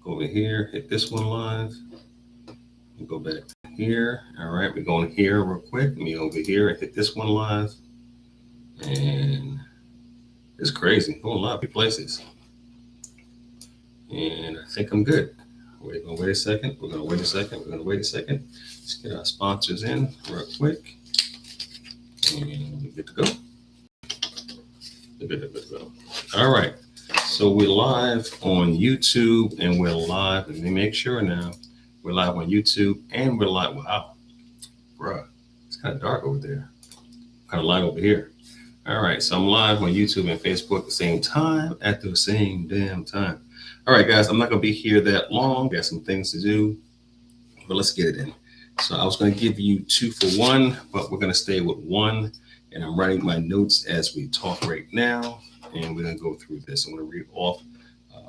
Go over here, hit this one live. Go back to here. All right, we're going here real quick. Let me over here and hit this one live. And it's crazy. Going a lot of places. And I think I'm good. We're gonna wait a second. We're gonna wait a second. We're gonna wait a second. Let's get our sponsors in real quick. And we're good to go. Good to go. All right. So we're live on YouTube and we're live. Let me make sure now. We're live on YouTube and we're live. Wow, bruh, it's kind of dark over there. Kind of light over here. All right, so I'm live on YouTube and Facebook at the same time, at the same damn time. All right, guys, I'm not gonna be here that long. Got some things to do, but let's get it in. So I was gonna give you 2 for 1, but we're gonna stay with 1. And I'm writing my notes as we talk right now, and we're gonna go through this. I'm gonna read off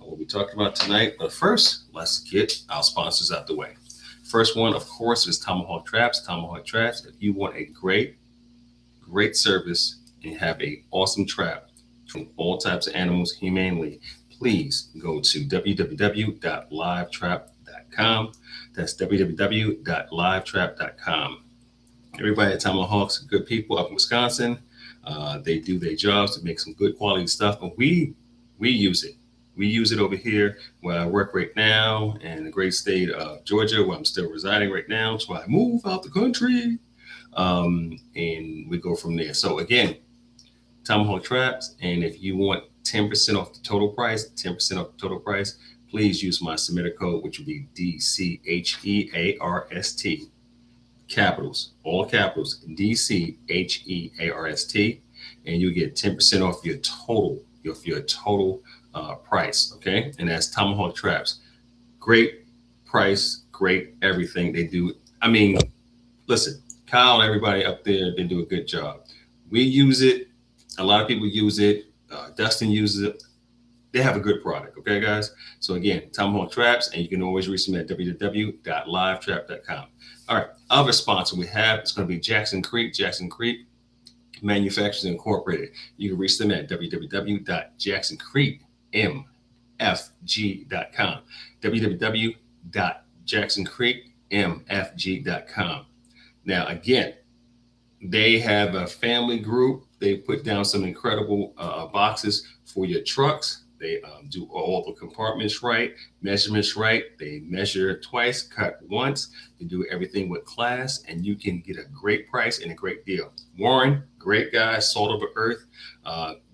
what we talked about tonight. But first, let's get our sponsors out the way. First one, of course, is Tomahawk Traps. Tomahawk Traps. If you want a great service and have a awesome trap from all types of animals humanely, please go to www.livetrap.com. That's www.livetrap.com. Everybody at Tomahawks, good people up in Wisconsin. They do their jobs to make some good quality stuff, but we use it. We use it over here where I work right now in the great state of Georgia, where I'm still residing right now. So I move out the country, and we go from there. So again, Tomahawk Traps, and if you want 10% off the total price, 10% off the total price, please use my submitter code, which will be DCHEARST. Capitals, all capitals, DCHEARST, and you get 10% off your total, price. Okay, and that's Tomahawk Traps. Great price, great everything they do. I mean, listen, Kyle and everybody up there, they do a good job. We use it. A lot of people use it. Dustin uses it. They have a good product. Okay, guys. So again, Tomahawk Traps, and you can always reach them at www.livetrap.com. All right, other sponsor we have is going to be Jackson Creek. Jackson Creek Manufacturers Incorporated. You can reach them at www.jacksoncreekmfg.com. www.jacksoncreekmfg.com. Now, again, they have a family group. They put down some incredible boxes for your trucks. They do all the compartments right, measurements right. They measure twice, cut once. They do everything with class, and you can get a great price and a great deal. Warren, great guy, salt of the earth,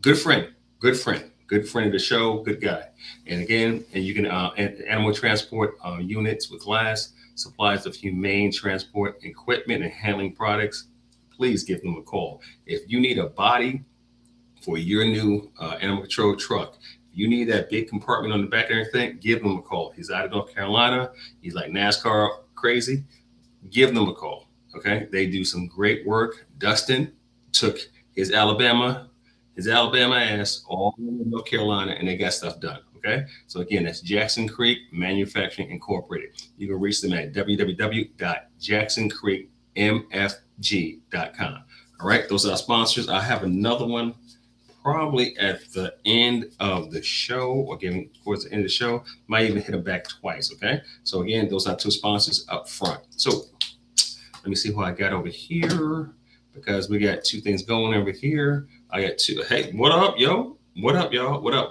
good friend of the show, good guy. And again, and you can animal transport units with glass, supplies of humane transport equipment and handling products. Please give them a call. If you need a body for your new animal control truck, you need that big compartment on the back and everything, give them a call. He's out of North Carolina. He's like NASCAR crazy. Give them a call, okay? They do some great work. Dustin took his Alabama ass all the way to North Carolina, and they got stuff done, okay? So again, that's Jackson Creek Manufacturing Incorporated. You can reach them at www.jacksoncreekmfg.com. All right, those are our sponsors. I have another one probably at the end of the show, or getting towards the end of the show. Might even hit them back twice, okay? So again, those are 2 sponsors up front. So let me see who I got over here, because we got 2 things going over here. I got 2. Hey, what up, yo? What up, y'all? What up?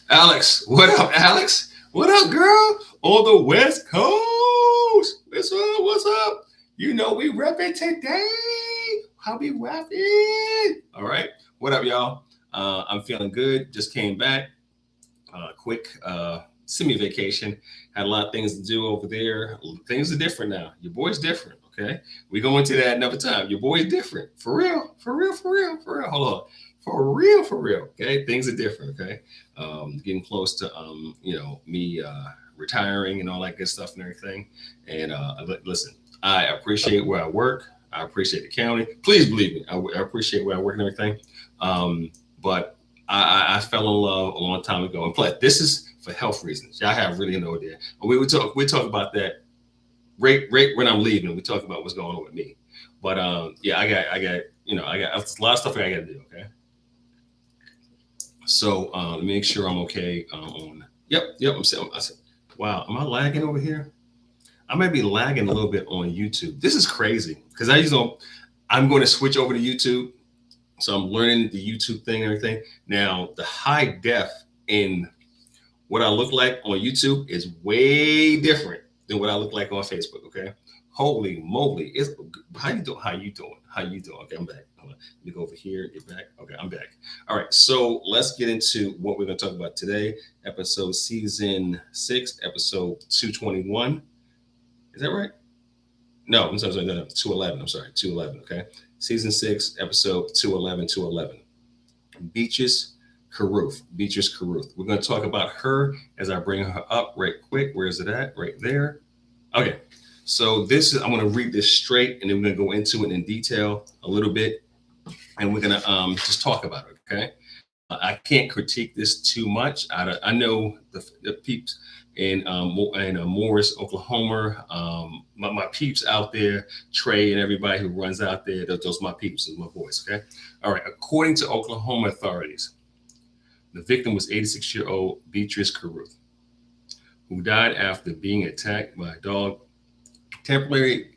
Alex, what up, Alex? What up, girl? On the West Coast. What's up? You know we repping today. How we repping? All right. What up, y'all? I'm feeling good. Just came back. Quick semi-vacation. Had a lot of things to do over there. Things are different now. Your boy's different, okay? We go into that another time. Your boy's different. For real. Hold on. For real, okay? Things are different, okay? Getting close to, me retiring and all that good stuff and everything. And listen, I appreciate where I work. I appreciate the county. Please believe me. I appreciate where I work and everything. But I fell in love a long time ago. And plus, this is for health reasons. Y'all have really no idea. We talk about that right when I'm leaving. We talk about what's going on with me. But yeah, I got a lot of stuff I got to do. Okay. So let me make sure I'm okay. Yep. I'm Wow, am I lagging over here? I might be lagging a little bit on YouTube. This is crazy because I usually I'm going to switch over to YouTube, so I'm learning the YouTube thing and everything. Now the high def in what I look like on YouTube is way different than what I look like on Facebook. Okay, holy moly! It's how you doing? How you doing? How you doing? Okay, I'm back. Hold on. Let me go over here. Get back. Okay, I'm back. All right, so let's get into what we're going to talk about today. Episode season 6, episode 221. Is that right? No, I'm sorry, no, 211. I'm sorry, 211. Okay, season 6, episode 211, 211. Beatrice Carruth. Beatrice Carruth. We're going to talk about her as I bring her up right quick. Where is it at? Right there. Okay. So this is I'm going to read this straight, and then we're going to go into it in detail a little bit, and we're going to just talk about it. Okay. I can't critique this too much. I know the peeps in Morris, Oklahoma. My peeps out there, Trey and everybody who runs out there. Those my peeps, those my boys. Okay. All right. According to Oklahoma authorities, the victim was 86-year-old Beatrice Carruth, who died after being attacked by a dog.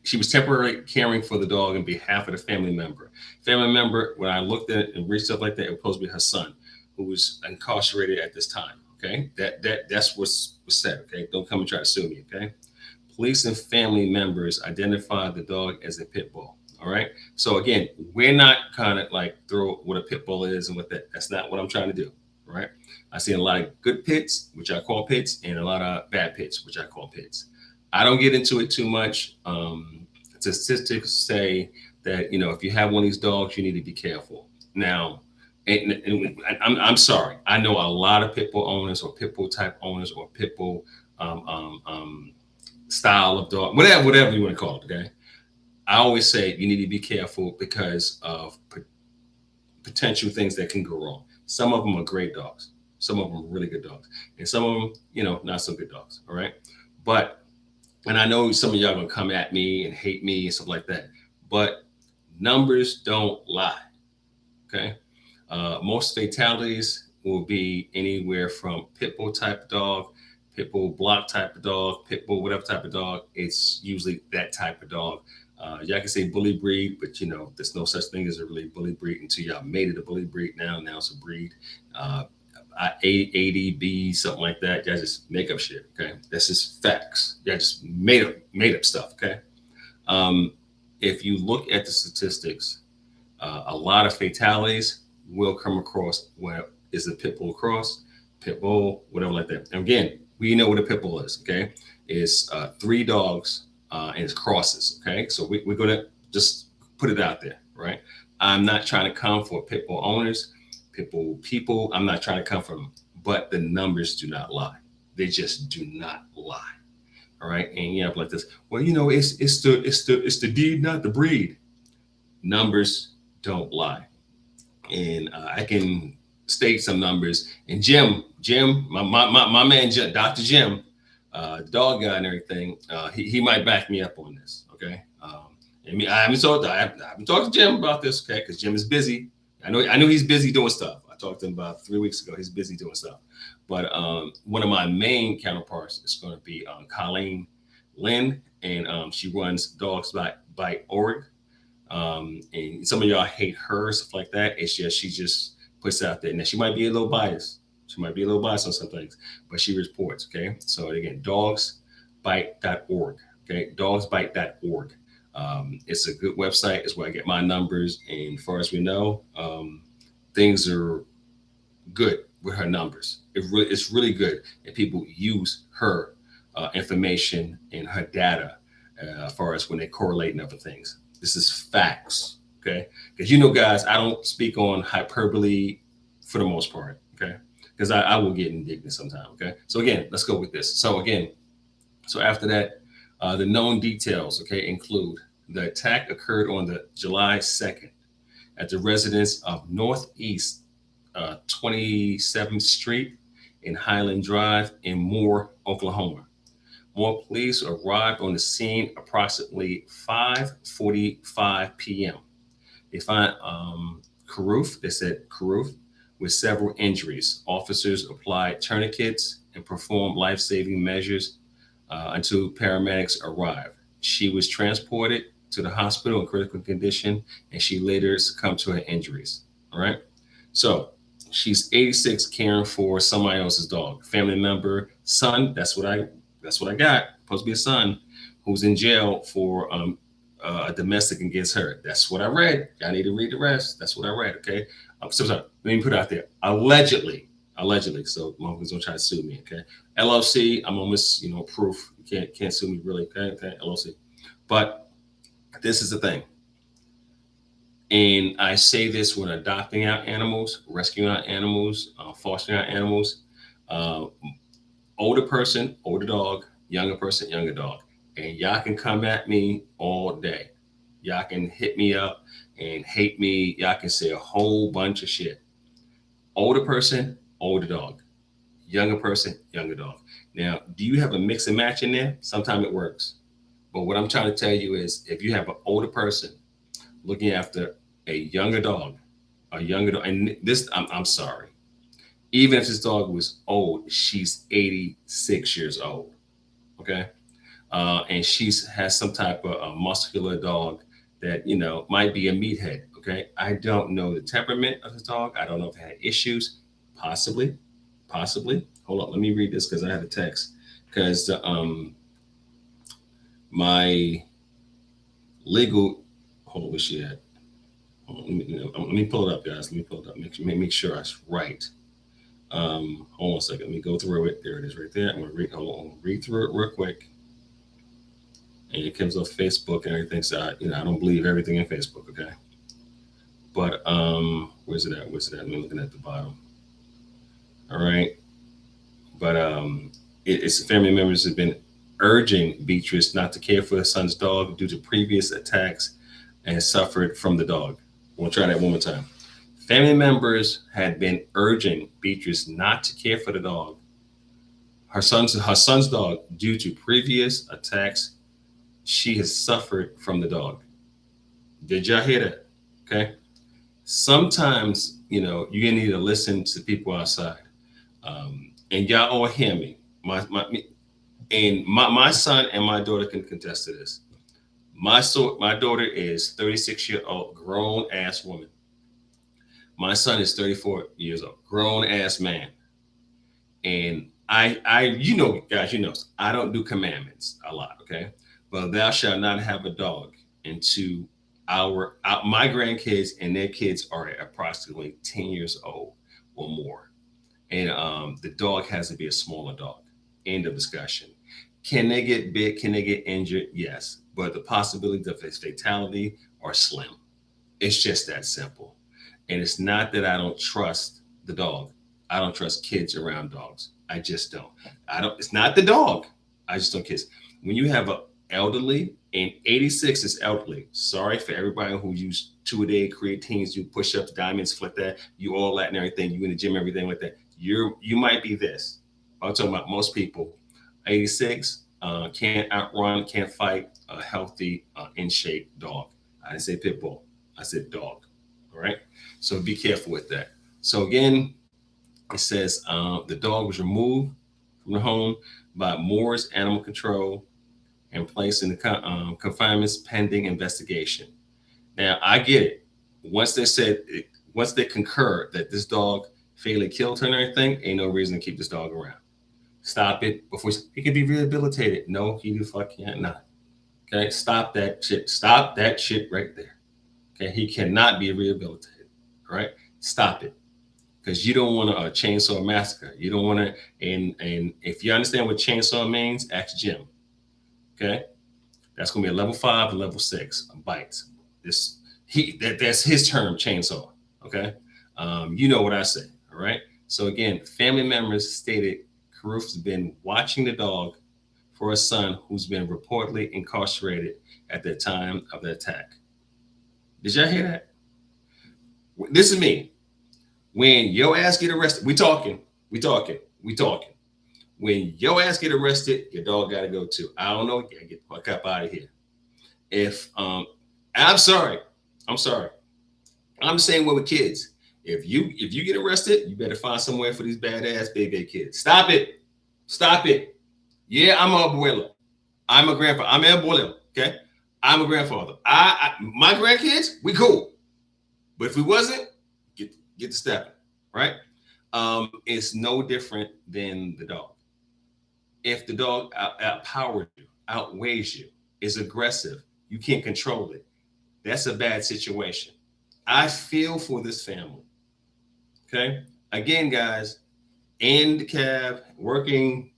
She was temporarily caring for the dog on behalf of the family member. Family member, when I looked at it and reached up like that, it was supposed to be her son, who was incarcerated at this time. Okay, that's what's said. Okay, don't come and try to sue me. Okay, police and family members identified the dog as a pit bull. All right. So again, we're not kind of like throw what a pit bull is and what that's not what I'm trying to do. Right. I see a lot of good pits, which I call pits, and a lot of bad pits, which I call pits. I don't get into it too much. Statistics say that if you have one of these dogs, you need to be careful. Now, I'm sorry. I know a lot of pit bull owners or pit bull type owners or pit bull style of dog, whatever you want to call it. Okay, I always say you need to be careful because of potential things that can go wrong. Some of them are great dogs. Some of them are really good dogs, and some of them, not so good dogs. All right, but. And I know some of y'all gonna come at me and hate me and stuff like that, but numbers don't lie. Okay, most fatalities will be anywhere from pit bull type of dog, pit bull block type of dog, pit bull whatever type of dog. It's usually that type of dog. Y'all can say bully breed, but there's no such thing as a really bully breed until y'all made it a bully breed. Now it's a breed. ADB, something like that. Y'all just make up shit. Okay, that's just facts. Y'all just made up stuff. Okay, if you look at the statistics, a lot of fatalities will come across where is a pit bull cross, pit bull, whatever like that. And again, we know what a pit bull is. Okay, it's 3 dogs and it's crosses. Okay, so we're gonna just put it out there, right? I'm not trying to come for pit bull owners. People, I'm not trying to come from them, but the numbers do not lie. They just do not lie. All right. And like this, well, it's the deed, not the breed. Numbers don't lie. And I can state some numbers. And Jim, my man, Dr. Jim, the dog guy and everything, he might back me up on this. Okay. I haven't talked to Jim about this, okay, because Jim is busy. I know he's busy doing stuff. I talked to him about 3 weeks ago. He's busy doing stuff. But one of my main counterparts is going to be Colleen Lynn, and she runs Dogs by Org. And some of y'all hate her, stuff like that. It's just she just puts out there. Now she might be a little biased. She might be a little biased on some things, but she reports. Okay. So again, dogsbite.org. Okay, dogsbite.org. It's a good website. It's where I get my numbers. And as far as we know, things are good with her numbers. It's really good. And people use her information and her data as far as when they correlate and other things. This is facts. Okay. Because guys, I don't speak on hyperbole for the most part. Okay. Because I will get indignant sometimes. Okay. So again, let's go with this. So after that, the known details, okay, include the attack occurred on the July 2nd at the residence of Northeast 27th Street in Highland Drive in Moore, Oklahoma. More police arrived on the scene approximately 5:45 p.m. They find Carruth with several injuries. Officers applied tourniquets and performed life-saving measures until paramedics arrived. She was transported to the hospital in critical condition, and she later succumbed to her injuries. All right. So she's 86, caring for somebody else's dog, family member, son. That's what I got. Supposed to be a son who's in jail for a domestic against her. That's what I read. I need to read the rest. That's what I read. Okay. So sorry. Let me put it out there. Allegedly. So motherfuckers don't try to sue me. Okay. LLC. I'm almost proof. You can't sue me really. Okay. LLC. But this is the thing. And I say this when adopting out animals, rescuing out animals, fostering out animals. Older person, older dog, younger person, younger dog. And y'all can come at me all day. Y'all can hit me up and hate me. Y'all can say a whole bunch of shit. Older person, older dog. Younger person, younger dog. Now, do you have a mix and match in there? Sometimes it works. But what I'm trying to tell you is if you have an older person looking after a younger dog, and this, I'm sorry. Even if this dog was old, she's 86 years old, okay? And has some type of a muscular dog that, might be a meathead, okay? I don't know the temperament of the dog. I don't know if it had issues, possibly. Hold on, let me read this because I had a text. Because my legal, hold on, where's she at? Let me pull it up, guys. Let me pull it up. Make sure I was right. Hold on a second. Let me go through it. There it is right there. I'm going to read through it real quick. And it comes off Facebook and everything. So, I don't believe everything in Facebook, okay? But where's it at? I'm looking at the bottom. All right. But it's family members have been urging Beatrice not to care for her son's dog due to previous attacks and suffered from the dog. We'll try that one more time. Family members had been urging Beatrice not to care for the dog, her son's dog, due to previous attacks she has suffered from the dog. Did y'all hear that? Okay. Sometimes, you need to listen to people outside. And y'all all hear me. My son and my daughter can contest to this. My daughter is 36-year-old, grown ass woman. My son is 34 years old, grown ass man. And guys, I don't do commandments a lot, okay? But thou shalt not have a dog into my grandkids and their kids are approximately 10 years old or more. And the dog has to be a smaller dog. End of discussion. Can they get big? Can they get injured? Yes. But the possibility of fatality are slim. It's just that simple. And it's not that I don't trust the dog. I don't trust kids around dogs. I just don't. It's not the dog. I just don't kiss. When you have an elderly, and 86 is elderly. Sorry for everybody who use 2-a-day creatines, you push-ups, diamonds, flip that, you all that and everything, you in the gym, everything like that. You might be this. I'm talking about most people. 86, can't outrun, can't fight a healthy, in shape dog. I didn't say pit bull. I said dog. All right. So be careful with that. So again, it says the dog was removed from the home by Moore's Animal Control and placed in the confinements pending investigation. Now I get it. Once they concur that this dog fatally killed her and everything, ain't no reason to keep this dog around. Stop it before he can be rehabilitated. No, he the fuck can't not. Okay, stop that shit. Stop that shit right there. Okay, he cannot be rehabilitated. All right, stop it. Because you don't want a chainsaw massacre. You don't want to, and if you understand what chainsaw means, ask Jim. Okay, that's gonna be a level 5 and level 6 bites. That's his term, chainsaw. Okay, you know what I say. All right. So again, family members stated Carruth's been watching the dog for a son who's been reportedly incarcerated at the time of the attack. Did y'all hear that? This is me. When your ass get arrested, we talking. When your ass get arrested, your dog got to go too. I don't know. Get the fuck up out of here. I'm sorry. I'm the same way with kids. If you get arrested, you better find somewhere for these badass baby kids. Stop it. Stop it. Yeah, I'm a abuelo. I'm a grandfather. I'm an abuelo. Okay. I'm a grandfather. My grandkids, we cool. But if we wasn't, get the stepping, right? It's no different than the dog. If the dog outpowers you, outweighs you, is aggressive, you can't control it. That's a bad situation. I feel for this family. Okay. Again, guys, in the cab, working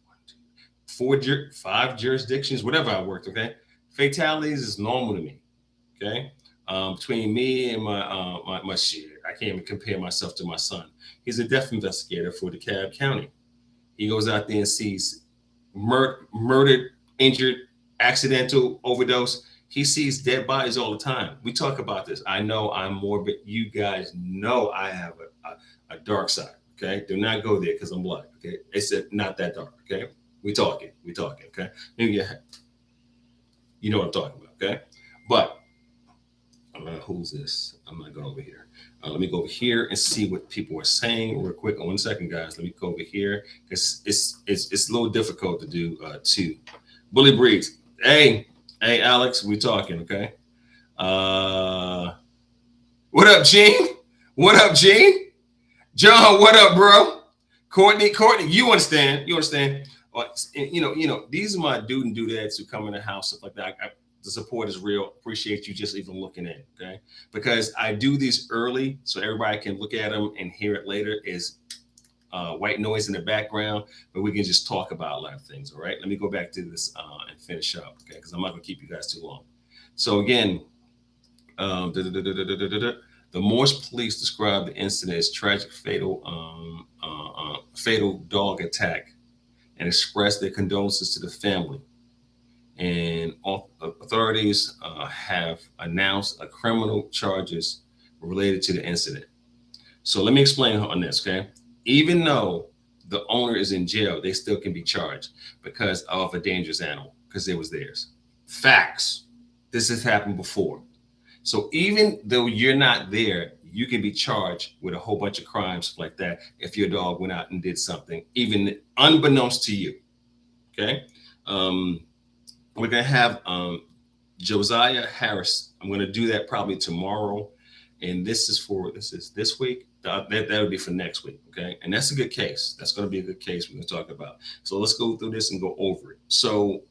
5 jurisdictions, whatever I worked. Okay. Fatalities is normal to me. Okay. Between me and my shit, I can't even compare myself to my son. He's a death investigator for DeKalb County. He goes out there and sees murdered, injured, accidental overdose. He sees dead bodies all the time. We talk about this. I know I'm morbid. You guys know I have a dark side. Okay, do not go there because I'm black. Okay, it's not that dark. Okay, we talking. Okay, you know what I'm talking about. Okay, but who's this? I'm not going over here. Let me go over here and see what people are saying real quick. 1 second, guys. Let me go over here because it's a little difficult to do too. Bully Breeds. Hey, Alex, we talking, okay? What up, Gene? What up, Gene? John, what up, bro? Courtney, you understand? These are my dude and dudettes who come in the house, stuff like that. The support is real. Appreciate you just even looking in, okay? Because I do these early so everybody can look at them and hear it later. Is white noise in the background, but we can just talk about a lot of things, all right? Let me go back to this and finish up, okay? Because I'm not going to keep you guys too long. So again, the Morse police described the incident as tragic, fatal dog attack and expressed their condolences to the family. And authorities have announced criminal charges related to the incident. So let me explain on this, okay? Even though the owner is in jail, they still can be charged because of a dangerous animal, because it was theirs. Facts. This has happened before. So even though you're not there, you can be charged with a whole bunch of crimes like that if your dog went out and did something, even unbeknownst to you, okay? We're going to have Josiah Harris. I'm going to do that probably tomorrow. And this is this week. That would be for next week. Okay. And that's a good case. That's going to be a good case we're going to talk about. So let's go through this and go over it. So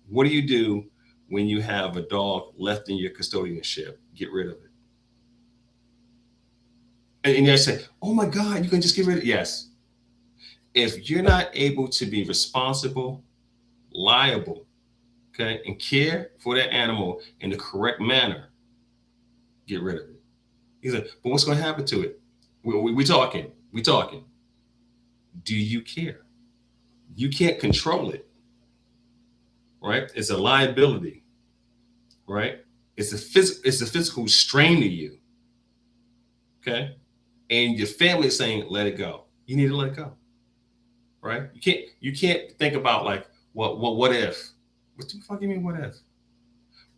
what do you do when you have a dog left in your custodianship? Get rid of it. And you say, oh my God, you can just get rid of it. Yes. If you're not able to be responsible, liable, okay, and care for that animal in the correct manner, get rid of it. He said, but what's going to happen to it? We talking. Do you care? You can't control it, right? It's a liability, right? It's a physical strain to you, okay? And your family is saying, let it go. You need to let it go, right? You can't think about like, what if? What the fuck do you mean, what if?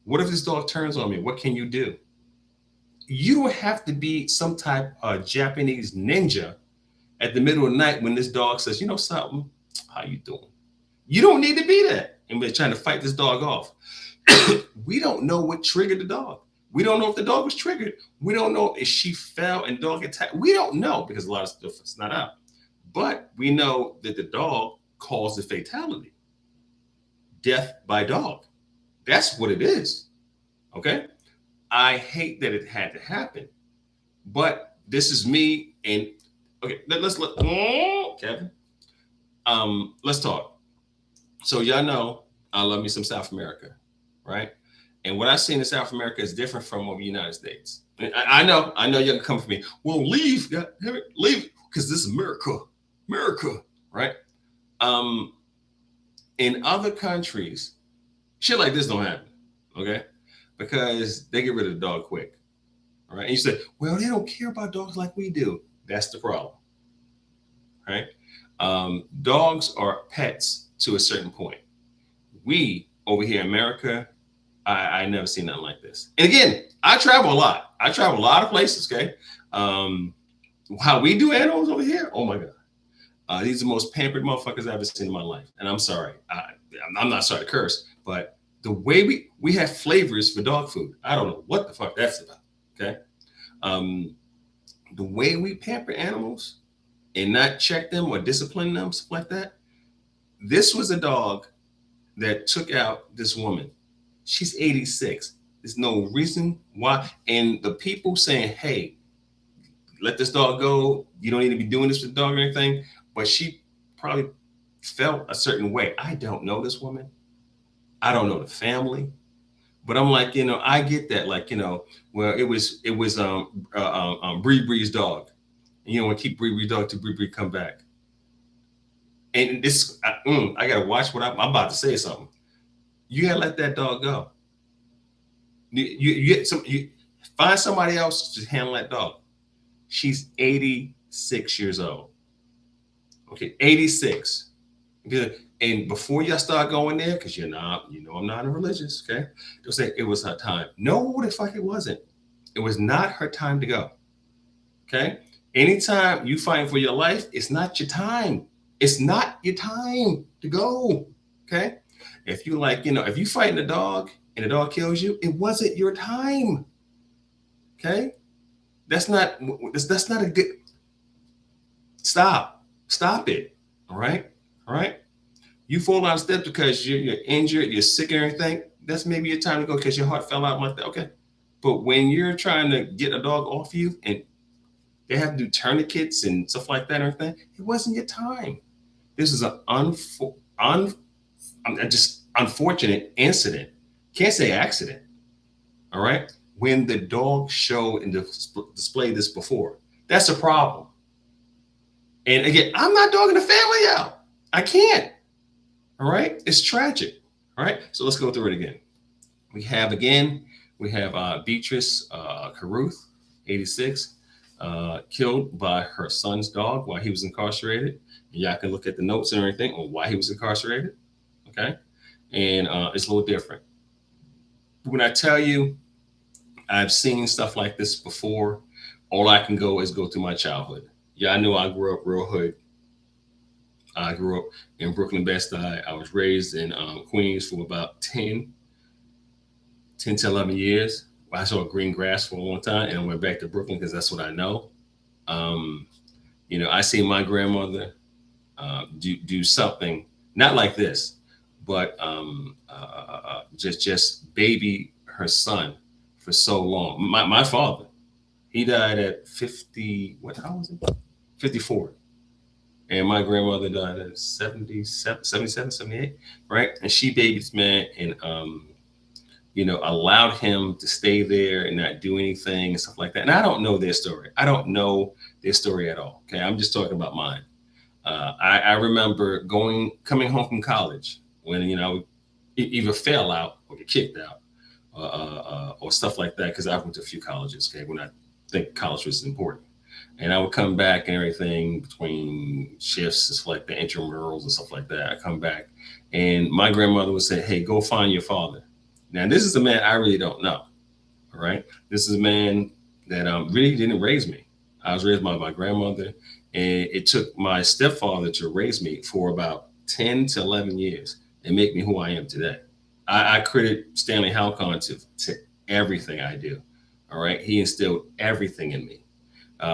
What if this dog turns on me? What can you do? You don't have to be some type of Japanese ninja at the middle of the night when this dog says, you know something, how you doing? You don't need to be that. And we're trying to fight this dog off. We don't know what triggered the dog. We don't know if the dog was triggered. We don't know if she fell and dog attacked. We don't know because a lot of stuff is not out. But we know that the dog caused the fatality. Death by dog. That's what it is. Okay? I hate that it had to happen. But this is me and okay, let's look. Kevin. Let's talk. So y'all know I love me some South America, right? And what I see in South America is different from the United States. I know you're gonna come for me. Well, leave, because this is America, right? In other countries, shit like this don't happen, okay? Because they get rid of the dog quick, all right? And you say, well, they don't care about dogs like we do. That's the problem, right? Dogs are pets to a certain point. We over here in America, I never seen nothing like this. And again, I travel a lot. I travel a lot of places, okay? How we do animals over here, oh my God. These are the most pampered motherfuckers I've ever seen in my life. And I'm sorry, I'm not sorry to curse, but the way we have flavors for dog food, I don't know what the fuck that's about. Okay, um, the way we pamper animals and not check them or discipline them, stuff like that. This was a dog that took out this woman. She's 86. There's no reason why. And the people saying, hey, let this dog go. You don't need to be doing this with the dog or anything. But she probably felt a certain way. I don't know this woman. I don't know the family. But I'm like, I get that. Like, well, it was Bree Bree's dog. And, we keep Bree Bree's dog till Bree Bree come back. And this, I gotta watch what I'm about to say something. You gotta let that dog go. You find somebody else to handle that dog. She's 86 years old. Okay, 86. And before y'all start going there, because I'm not a religious, okay? They'll say it was her time. No, the fuck it wasn't. It was not her time to go. Okay? Anytime you fight for your life, it's not your time. It's not your time to go. Okay? If you if you fighting a dog and the dog kills you, it wasn't your time. Okay? That's not a good. Stop it. All right. You fall down steps because you're injured, you're sick and everything. That's maybe your time to go because your heart fell out like that. Okay. But when you're trying to get a dog off you and they have to do tourniquets and stuff like that and everything, it wasn't your time. This is an just unfortunate incident. Can't say accident. All right. When the dog showed and displayed this before, that's a problem. And again, I'm not dogging the family out. I can't. All right. It's tragic. All right. So let's go through it again. We have Beatrice Carruth, 86, killed by her son's dog while he was incarcerated. And y'all can look at the notes and everything on why he was incarcerated. Okay. And it's a little different. When I tell you I've seen stuff like this before, all I can go through my childhood. Yeah, I know I grew up real hood. I grew up in Brooklyn, Bed-Stuy. I was raised in Queens for about 10 to 11 years. I saw green grass for a long time and I went back to Brooklyn because that's what I know. I see my grandmother do something, not like this, but just baby her son for so long. My father, he died at 50, what, how was it? 54. And my grandmother died at 77, 78, right? And she babied this man and, allowed him to stay there and not do anything and stuff like that. And I don't know their story. I don't know their story at all. Okay. I'm just talking about mine. I remember coming home from college when, either fail out or get kicked out or stuff like that. Cause I went to a few colleges. Okay. When I think college was important. And I would come back and everything between shifts and stuff like the intramurals and stuff like that. I come back and my grandmother would say, hey, go find your father. Now, this is a man I really don't know. All right. This is a man that really didn't raise me. I was raised by my grandmother, and it took my stepfather to raise me for about 10 to 11 years and make me who I am today. I credit Stanley Halcon to everything I do. All right. He instilled everything in me.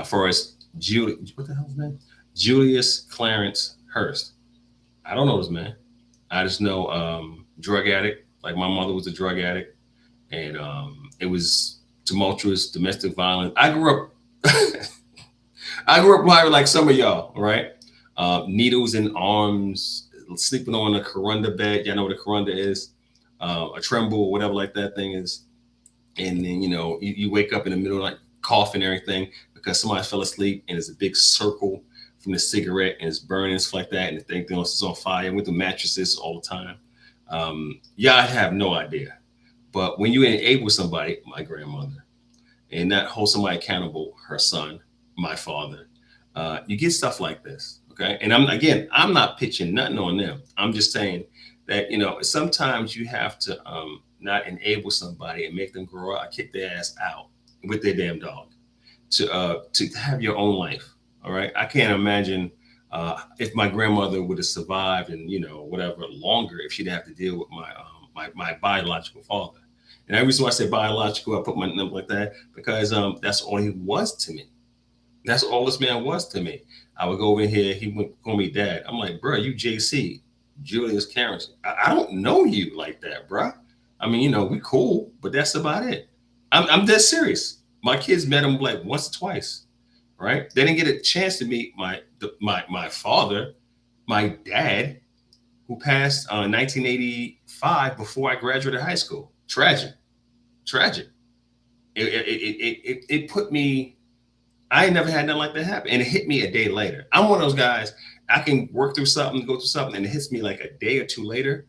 For us, what the hell is his name? Julius Clarence Hurst. I don't know this man. I just know drug addict. Like my mother was a drug addict, and it was tumultuous domestic violence. I grew up probably like some of y'all, right? Needles in arms, sleeping on a corunda bed. Y'all know what a corunda is? A tremble, whatever like that thing is. And then you wake up in the middle of like coughing and everything because somebody fell asleep and there's a big circle from the cigarette and it's burning and stuff like that, and the thing is on fire with the mattresses all the time. I have no idea. But when you enable somebody, my grandmother, and not hold somebody accountable, her son, my father, you get stuff like this. Okay. And I'm not pitching nothing on them. I'm just saying that, sometimes you have to not enable somebody and make them grow up, kick their ass out with their damn dog to have your own life. All right. I can't imagine if my grandmother would have survived and, whatever longer, if she didn't have to deal with my biological father. And the reason why I say biological, I put my number like that, because that's all he was to me. That's all this man was to me. I would go over here, he would call me dad. I'm like, bro, you JC, Julius Carrington. I don't know you like that, bro. I mean, we cool, but that's about it. I'm dead serious. My kids met him like once or twice, right? They didn't get a chance to meet my father, my dad, who passed in 1985 before I graduated high school. Tragic. It put me. I ain't never had nothing like that happen, and it hit me a day later. I'm one of those guys. I can work through something, go through something, and it hits me like a day or two later.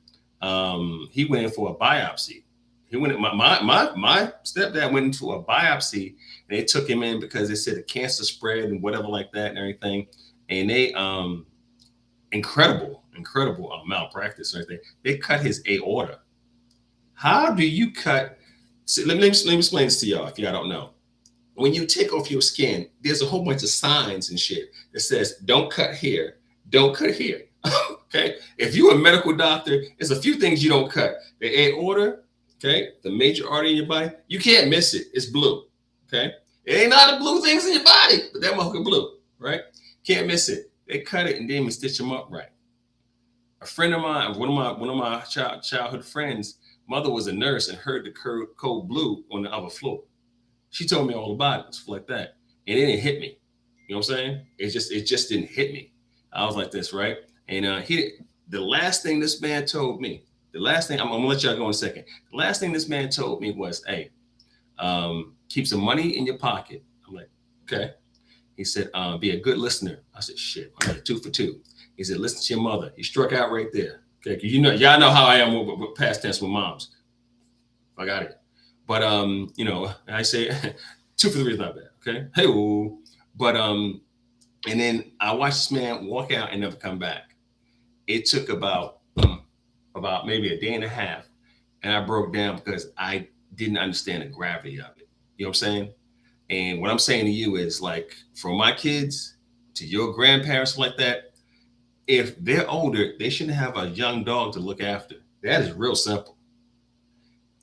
He went in for a biopsy. He went. My stepdad went into a biopsy, and they took him in because they said the cancer spread and whatever like that and everything. And they incredible malpractice and everything. They cut his aorta. How do you cut? See, let me explain this to y'all if y'all don't know. When you take off your skin, there's a whole bunch of signs and shit that says, don't cut here, don't cut here. Okay? If you're a medical doctor, there's a few things you don't cut. The aorta, okay, the major artery in your body, you can't miss it. It's blue. Okay? It ain't not the blue things in your body, but that motherfucker blue, right? Can't miss it. They cut it and didn't even stitch them up right. A friend of mine, one of my childhood friends, mother was a nurse and heard the code blue on the other floor. She told me all about it, stuff like that. And it didn't hit me. You know what I'm saying? It just didn't hit me. I was like this, right? And the last thing this man told me, I'm gonna let y'all go in a second. The last thing this man told me was, hey, keep some money in your pocket. I'm like, okay. He said, be a good listener. I said, shit, I got a 2 for 2. He said, listen to your mother. He struck out right there. Okay, because y'all know how I am with past tense with moms. I got it. But I say 2 for 3 is not bad. Okay. Hey, but and then I watched this man walk out and never come back. It took about maybe a day and a half, and I broke down because I didn't understand the gravity of it. You know what I'm saying? And what I'm saying to you is, like, from my kids to your grandparents like that, if they're older, they shouldn't have a young dog to look after. That is real simple.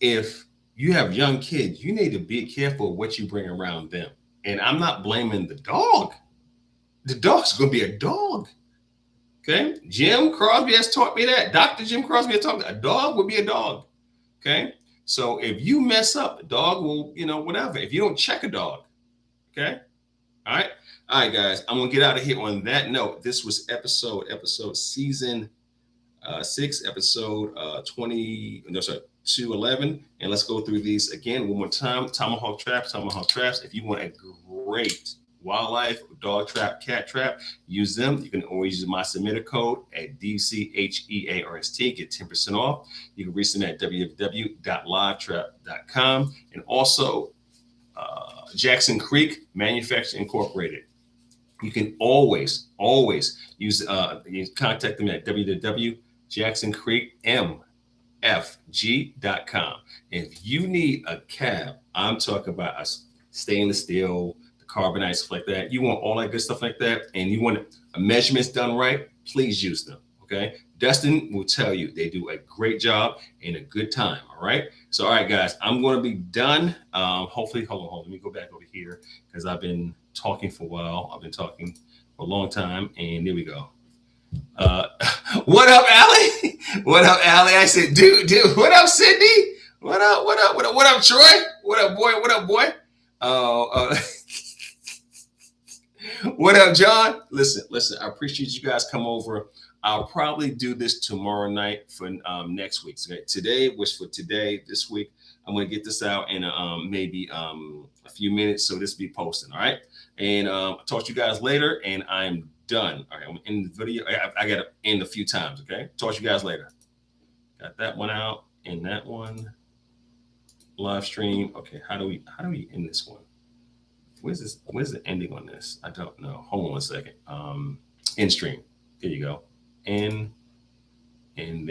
If you have young kids, you need to be careful what you bring around them. And I'm not blaming the dog. The dog's going to be a dog. Okay? Jim Crosby has taught me that. Dr. Jim Crosby has taught me a dog will be a dog. Okay? So if you mess up, the dog will, whatever. If you don't check a dog. Okay? All right? All right, guys. I'm going to get out of here on that note. This was episode season 6, episode 211. And let's go through these again one more time. Tomahawk traps. If you want a great wildlife, dog trap, cat trap, use them. You can always use my submitter code at DCHEARST, get 10% off. You can reach them at www.livetrap.com. And also Jackson Creek Manufacturing Incorporated. You can always use contact them at www.jacksoncreekmfg.com. If you need a cab, I'm talking about a stainless steel, the carbonite, stuff like that. You want all that good stuff like that, and you want measurements done right, please use them. Okay. Dustin will tell you they do a great job and a good time. All right. So, all right, guys, I'm going to be done. Hopefully, hold on. Let me go back over here because I've been talking for a while. I've been talking for a long time, and there we go. What up, Allie? What up, Allie? I said, dude. What up, Sydney? What up, Troy? What up, boy? What up, John? Listen. I appreciate you guys come over. I'll probably do this tomorrow night for next week. So today was for today. This week, I'm going to get this out in maybe a few minutes. So this will be posted. All right. And I'll talk to you guys later. And I'm done. All right. I'm in the video. I got to end a few times. Okay. Talk to you guys later. Got that one out and that one. Live stream. Okay. How do we end this one? Where's the ending on this? I don't know. Hold on one second. End stream. There you go. And then